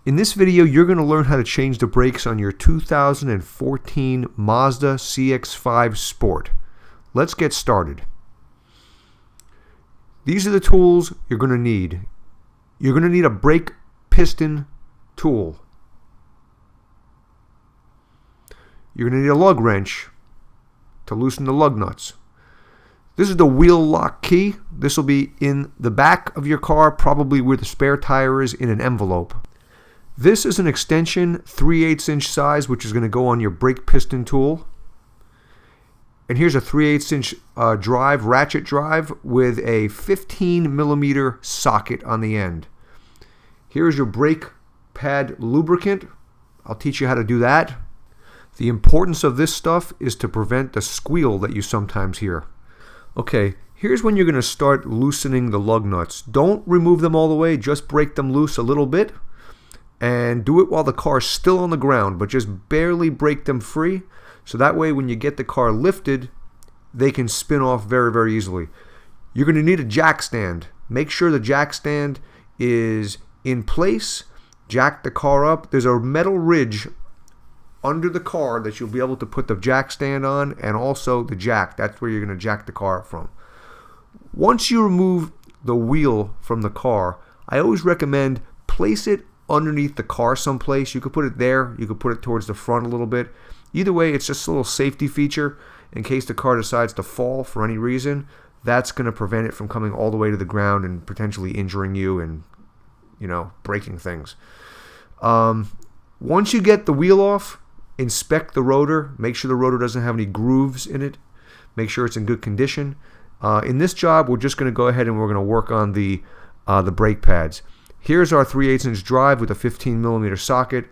In this video, you're going to learn how to change the brakes on your 2014 Mazda CX5 Sport. Let's get started. These are the tools you're going to need. You're going to need a brake piston tool. You're going to need a lug wrench to loosen the lug nuts. This is the wheel lock key. This will be in the back of your car, probably where the spare tire is, in an envelope. This is an extension 3/8 inch size, which is going to go on your brake piston tool. And here's a 3/8 inch ratchet drive with a 15 millimeter socket on the end. Here's your brake pad lubricant. I'll teach you how to do that. The importance of this stuff is to prevent the squeal that you sometimes hear. Okay, here's when you're going to start loosening the lug nuts. Don't remove them all the way, just break them loose a little bit. And do it while the car is still on the ground, but just barely break them free. So that way when you get the car lifted, they can spin off very, very easily. You're going to need a jack stand. Make sure the jack stand is in place. Jack the car up. There's a metal ridge under the car that you'll be able to put the jack stand on, and also the jack. That's where you're going to jack the car up from. Once you remove the wheel from the car, I always recommend place it underneath the car someplace. You could put it there, you could put it towards the front a little bit. Either way, it's just a little safety feature in case the car decides to fall for any reason. That's going to prevent it from coming all the way to the ground and potentially injuring you and, breaking things. Once you get the wheel off, inspect the rotor. Make sure the rotor doesn't have any grooves in it. Make sure it's in good condition. In this job, we're just going to go ahead and we're going to work on the brake pads. Here's our 3/8 inch drive with a 15 millimeter socket.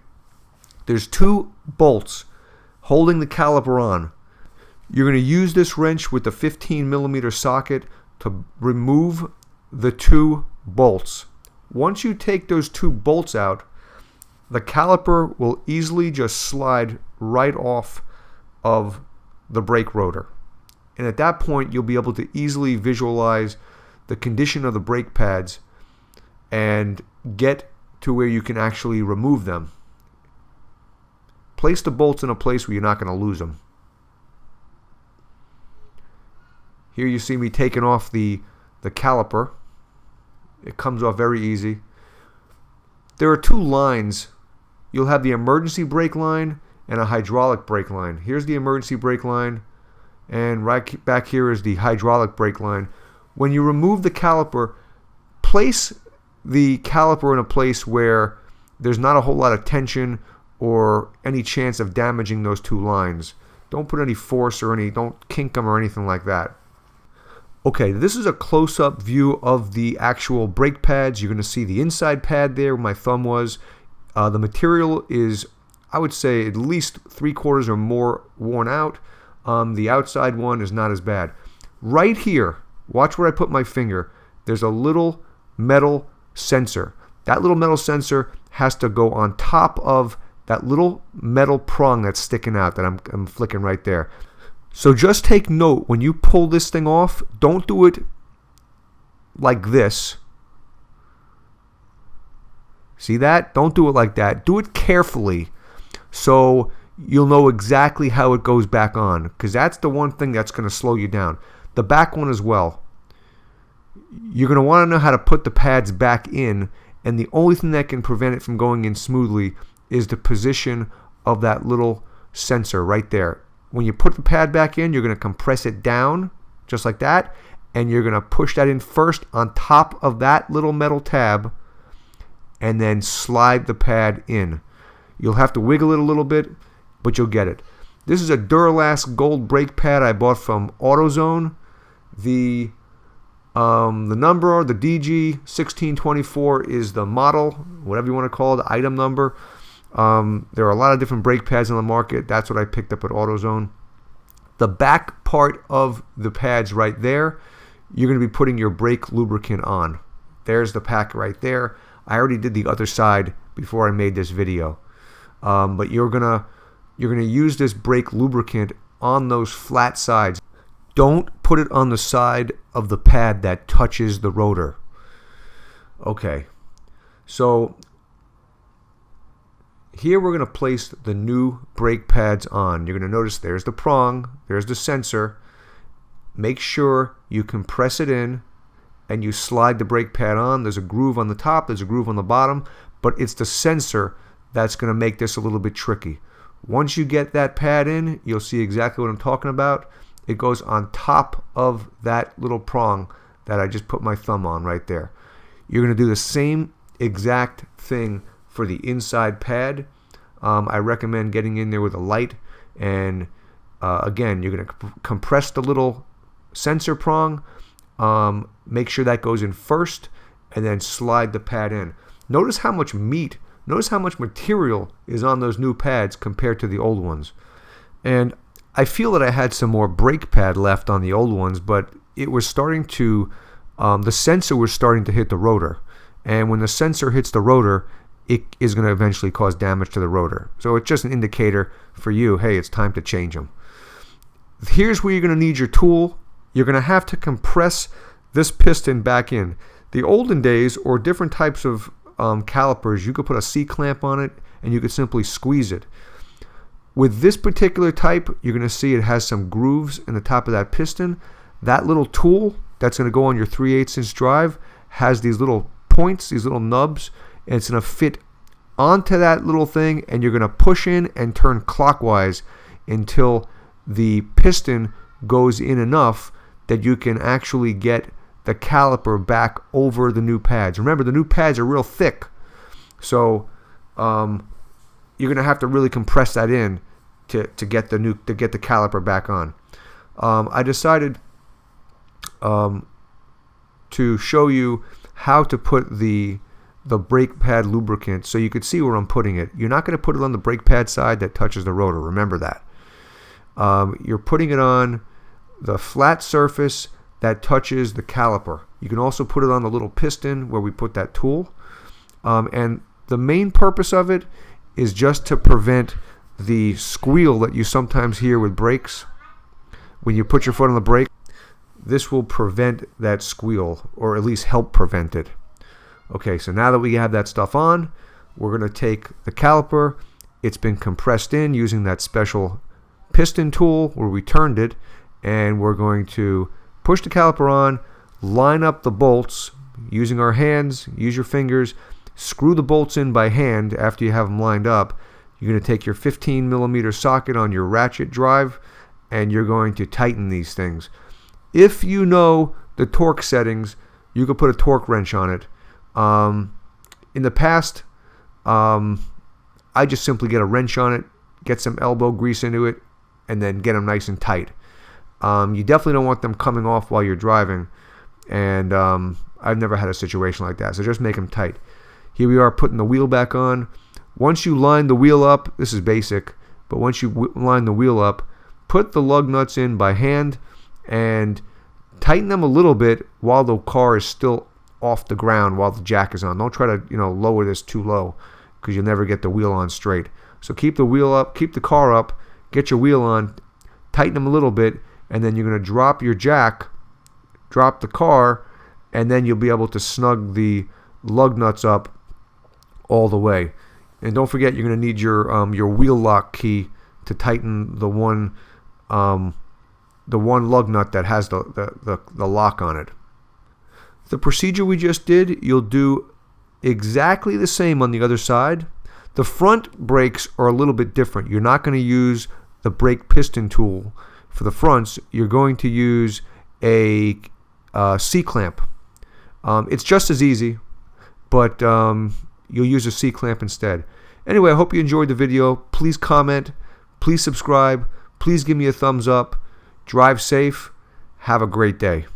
There's two bolts holding the caliper on. You're going to use this wrench with the 15 millimeter socket to remove the two bolts. Once you take those two bolts out, the caliper will easily just slide right off of the brake rotor. And at that point, you'll be able to easily visualize the condition of the brake pads and get to where you can actually remove them. Place the bolts in a place where you're not going to lose them. Here you see me taking off the caliper. It comes off very easy. There are two lines. You'll have the emergency brake line and a hydraulic brake line. Here's the emergency brake line, and right back here is the hydraulic brake line. When you remove the caliper, place the caliper in a place where there's not a whole lot of tension or any chance of damaging those two lines. Don't put any force or don't kink them or anything like that. Okay, this is a close-up view of the actual brake pads. You're going to see the inside pad there where my thumb was. The material is, I would say, at least 3/4 or more worn out. The outside one is not as bad. Right here, watch where I put my finger. There's a little metal sensor. That little metal sensor has to go on top of that little metal prong that's sticking out that I'm flicking right there. So just take note, when you pull this thing off, don't do it like this. See that? Don't do it like that. Do it carefully so you'll know exactly how it goes back on, because that's the one thing that's going to slow you down. The back one as well. You're going to want to know how to put the pads back in, and the only thing that can prevent it from going in smoothly is the position of that little sensor right there. When you put the pad back in, you're going to compress it down just like that, and you're going to push that in first on top of that little metal tab and then slide the pad in. You'll have to wiggle it a little bit, but you'll get it. This is a Duralast gold brake pad I bought from AutoZone. The number, the DG1624, is the model, whatever you want to call it, item number. There are a lot of different brake pads on the market. That's what I picked up at AutoZone. The back part of the pads right there, you're going to be putting your brake lubricant on. There's the pack right there. I already did the other side before I made this video. But you're gonna use this brake lubricant on those flat sides. Don't put it on the side of the pad that touches the rotor. Okay, so Here we're going to place the new brake pads on. You're going to notice there's the prong, there's the sensor. Make sure you compress it in and you slide the brake pad on. There's a groove on the top, there's a groove on the bottom, but it's the sensor that's going to make this a little bit tricky. Once you get that pad in, you'll see exactly what I'm talking about. It goes on top of that little prong that I just put my thumb on right there. You're going to do the same exact thing for the inside pad. I recommend getting in there with a light, and again, you're going to compress the little sensor prong, make sure that goes in first, and then slide the pad in. Notice how much meat, notice how much material is on those new pads compared to the old ones. And I feel that I had some more brake pad left on the old ones, but it was starting to, the sensor was starting to hit the rotor. And when the sensor hits the rotor, it is going to eventually cause damage to the rotor. So it's just an indicator for you, hey, it's time to change them. Here's where you're going to need your tool. You're going to have to compress this piston back in. The olden days, or different types of calipers, you could put a C-clamp on it and you could simply squeeze it. With this particular type, you're going to see it has some grooves in the top of that piston. That little tool that's going to go on your 3/8" drive has these little points, these little nubs, and it's going to fit onto that little thing, and you're going to push in and turn clockwise until the piston goes in enough that you can actually get the caliper back over the new pads. Remember, the new pads are real thick, so you're going to have to really compress that in to get the caliper back on. I decided to show you how to put the brake pad lubricant so you could see where I'm putting it. You're not going to put it on the brake pad side that touches the rotor. Remember that. You're putting it on the flat surface that touches the caliper. You can also put it on the little piston where we put that tool. And the main purpose of it is just to prevent the squeal that you sometimes hear with brakes. When you put your foot on the brake, this will prevent that squeal, or at least help prevent it. Okay, so now that we have that stuff on, we're going to take the caliper. It's been compressed in using that special piston tool where we turned it, and we're going to push the caliper on, line up the bolts using our hands, use your fingers, screw the bolts in by hand after you have them lined up. You're going to take your 15mm socket on your ratchet drive, and you're going to tighten these things. If you know the torque settings, you could put a torque wrench on it. In the past, I just simply get a wrench on it, get some elbow grease into it, and then get them nice and tight. You definitely don't want them coming off while you're driving, and I've never had a situation like that, so just make them tight. Here we are putting the wheel back on. Once you line the wheel up, this is basic, but once you line the wheel up, put the lug nuts in by hand and tighten them a little bit while the car is still off the ground, while the jack is on. Don't try to lower this too low, because you'll never get the wheel on straight. So keep the wheel up, keep the car up, get your wheel on, tighten them a little bit, and then you're going to drop your jack, drop the car, and then you'll be able to snug the lug nuts up all the way. And don't forget, you're going to need your wheel lock key to tighten the one lug nut that has the lock on it. The procedure we just did, you'll do exactly the same on the other side. The front brakes are a little bit different. You're not going to use the brake piston tool for the fronts. You're going to use a C-clamp. It's just as easy, but you'll use a C-clamp instead. Anyway, I hope you enjoyed the video. Please comment. Please subscribe. Please give me a thumbs up. Drive safe. Have a great day.